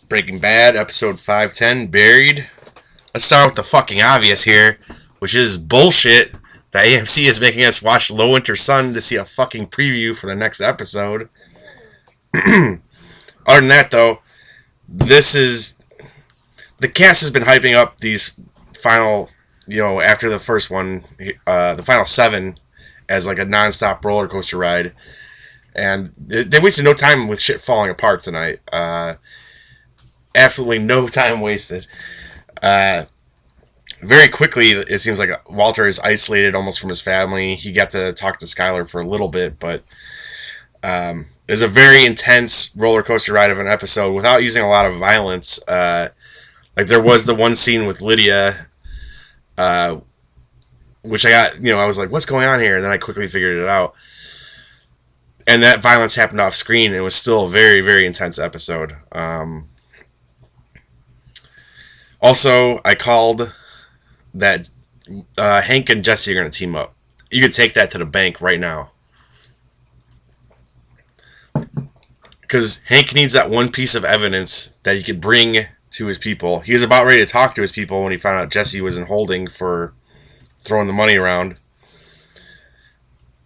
Breaking Bad, episode 510, Buried. Let's start with the fucking obvious here, which is bullshit that AMC is making us watch Low Winter Sun to see a fucking preview for the next episode. Other than that, though, the cast has been hyping up these final, after the first one, the final 7, as like a non-stop roller coaster ride. And they wasted no time with shit falling apart tonight. Absolutely no time wasted. Very quickly, it seems like Walter is isolated almost from his family. He got to talk to Skylar for a little bit, but it was a very intense roller coaster ride of an episode without using a lot of violence. Like there was the one scene with Lydia, which I was like, what's going on here? And then I quickly figured it out. And that violence happened off screen. It was still a very, very intense episode. Also, I called that Hank and Jesse are going to team up. You could take that to the bank right now. Because Hank needs that one piece of evidence that he could bring to his people. He was about ready to talk to his people when he found out Jesse was in holding for throwing the money around.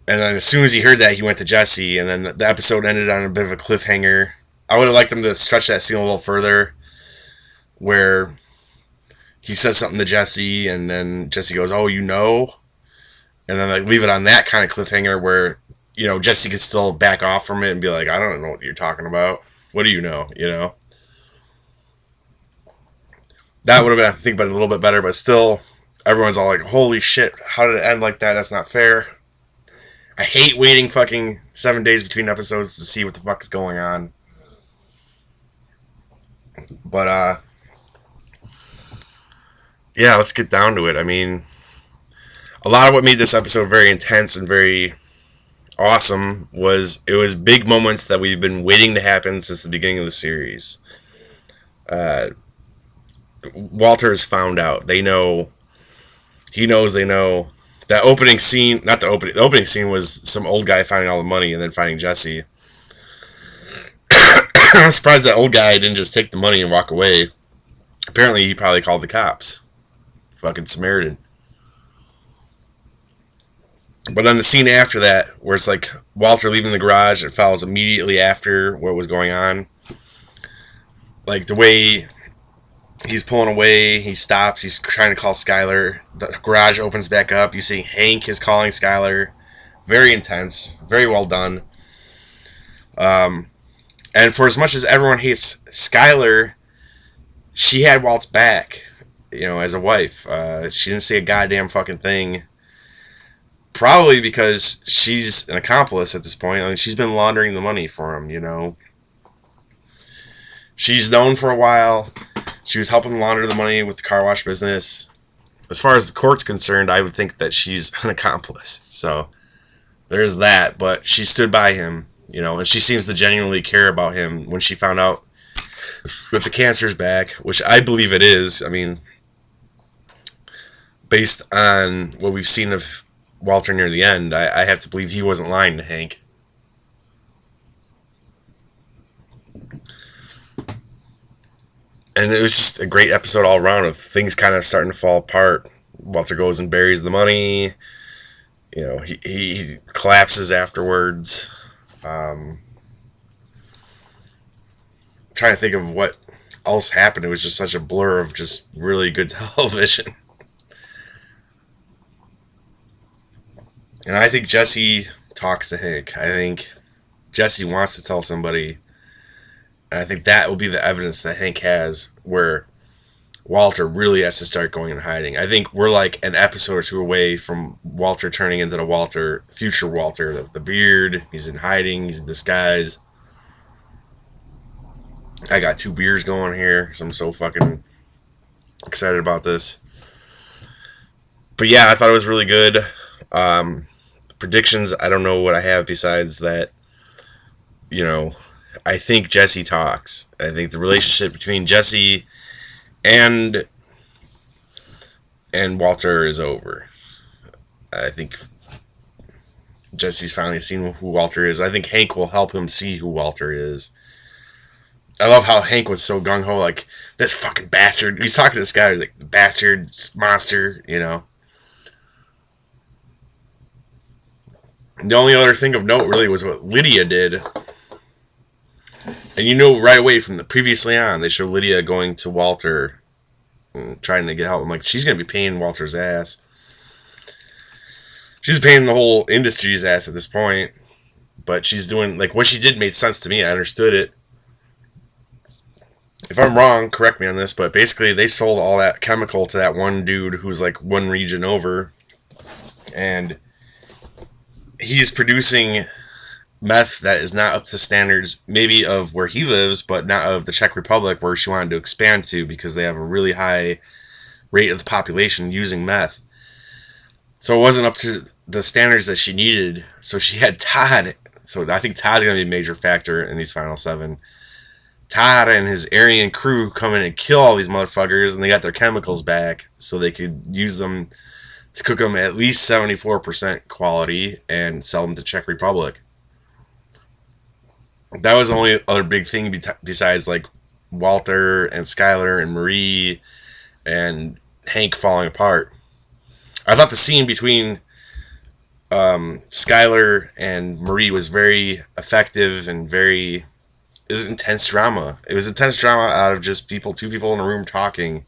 And then as soon as he heard that, he went to Jesse, and then the episode ended on a bit of a cliffhanger. I would have liked him to stretch that scene a little further, where he says something to Jesse, and then Jesse goes, "Oh, you know?" And then like leave it on that kind of cliffhanger where, Jesse could still back off from it and be like, "I don't know what you're talking about. What do you know?" That would have been, I think, been a little bit better, but still, everyone's all like, "Holy shit, how did it end like that? That's not fair." I hate waiting fucking 7 days between episodes to see what the fuck is going on. But, yeah, let's get down to it. I mean, a lot of what made this episode very intense and very awesome was big moments that we've been waiting to happen since the beginning of the series. Walter has found out. They know. He knows they know. That opening scene, the opening scene was some old guy finding all the money and then finding Jesse. I'm surprised that old guy didn't just take the money and walk away. Apparently he probably called the cops. Fucking Samaritan. But then the scene after that, where it's like Walter leaving the garage, it follows immediately after what was going on. Like the way he's pulling away, he stops, he's trying to call Skylar. The garage opens back up. You see Hank is calling Skylar. Very intense. Very well done. And for as much as everyone hates Skylar, she had Walt's back, as a wife. She didn't say a goddamn fucking thing. Probably because she's an accomplice at this point. I mean, she's been laundering the money for him, She's known for a while. She was helping launder the money with the car wash business. As far as the court's concerned, I would think that she's an accomplice. So there's that. But she stood by him, and she seems to genuinely care about him when she found out that the cancer's back, which I believe it is. I mean, based on what we've seen of Walter near the end, I have to believe he wasn't lying to Hank. And it was just a great episode all around of things kind of starting to fall apart. Walter goes and buries the money. He collapses afterwards. Trying to think of what else happened. It was just such a blur of just really good television. And I think Jesse talks to Hank. I think Jesse wants to tell somebody. And I think that will be the evidence that Hank has where Walter really has to start going in hiding. I think we're like an episode or two away from Walter turning into the future Walter. The beard, he's in hiding, he's in disguise. I got 2 beers going here because I'm so fucking excited about this. But yeah, I thought it was really good. Predictions, I don't know what I have besides that, I think Jesse talks. I think the relationship between Jesse and Walter is over. I think Jesse's finally seen who Walter is. I think Hank will help him see who Walter is. I love how Hank was so gung-ho, like, this fucking bastard. He's talking to this guy, he's like, bastard, monster, you know. The only other thing of note, really, was what Lydia did. And you know right away from the previously on, they show Lydia going to Walter and trying to get help. I'm like, she's going to be paying Walter's ass. She's paying the whole industry's ass at this point. But she's doing, like, what she did made sense to me. I understood it. If I'm wrong, correct me on this, but basically they sold all that chemical to that one dude who's like one region over. And he's producing meth that is not up to standards, maybe of where he lives, but not of the Czech Republic where she wanted to expand to, because they have a really high rate of the population using meth. So it wasn't up to the standards that she needed. So she had Todd. So I think Todd's going to be a major factor in these final 7. Todd and his Aryan crew come in and kill all these motherfuckers, and they got their chemicals back so they could use them to cook them at least 74% quality and sell them to Czech Republic. That was the only other big thing besides like Walter and Skylar and Marie and Hank falling apart. I thought the scene between Skylar and Marie was very effective and very... It was intense drama. It was intense drama out of just two people in a room talking,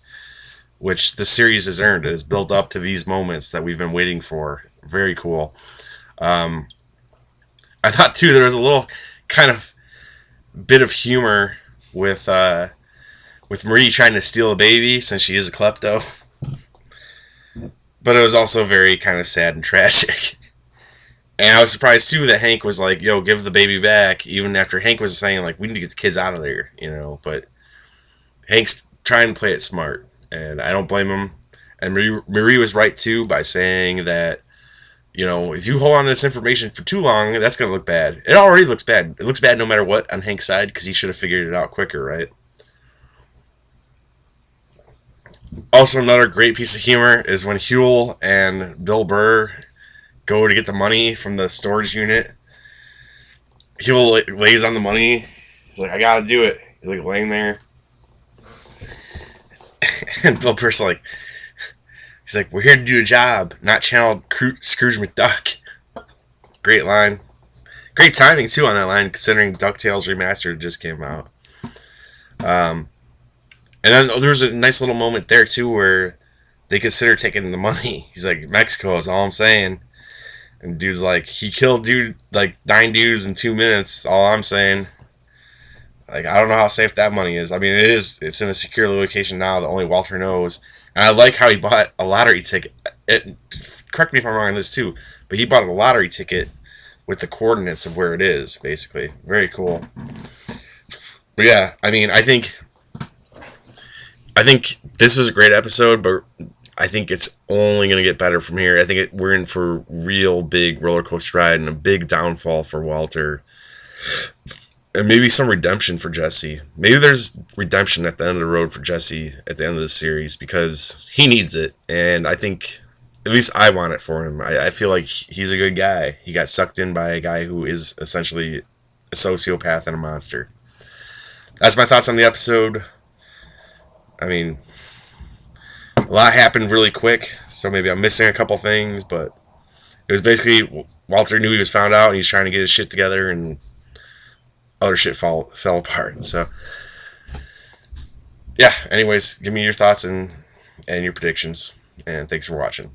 which the series has earned. It has built up to these moments that we've been waiting for. Very cool. I thought, too, there was a little kind of bit of humor with Marie trying to steal a baby, since she is a klepto. But it was also very kind of sad and tragic. And I was surprised, too, that Hank was like, yo, give the baby back, even after Hank was saying, like, we need to get the kids out of there, you know. But Hank's trying to play it smart, and I don't blame him. And Marie was right, too, by saying that, you know, if you hold on to this information for too long, that's going to look bad. It already looks bad. It looks bad no matter what on Hank's side, because he should have figured it out quicker, right? Also, another great piece of humor is when Huel and Bill Burr go to get the money from the storage unit. Huel lays on the money. He's like, I gotta do it. He's like laying there. And Bill Burr's like, he's like, we're here to do a job, not channel Scrooge McDuck. Great line. Great timing, too, on that line, considering DuckTales Remastered just came out. And then there was a nice little moment there, too, where they consider taking the money. He's like, Mexico is all I'm saying. And dude's like, he killed 9 dudes in 2 minutes, all I'm saying. Like, I don't know how safe that money is. I mean, it's in a secure location now that only Walter knows. And I like how he bought a lottery ticket. Correct me if I'm wrong on this, too, but he bought a lottery ticket with the coordinates of where it is, basically. Very cool. But yeah, I mean, I think this was a great episode, but I think it's only going to get better from here. I think we're in for a real big roller coaster ride and a big downfall for Walter. And maybe some redemption for Jesse. Maybe there's redemption at the end of the road for Jesse at the end of the series, because he needs it. And I think, at least I want it for him. I feel like he's a good guy. He got sucked in by a guy who is essentially a sociopath and a monster. That's my thoughts on the episode. I mean, a lot happened really quick, so maybe I'm missing a couple things, but it was basically Walter knew he was found out and he's trying to get his shit together, and other shit fell apart. So yeah, anyways, give me your thoughts and your predictions, and thanks for watching.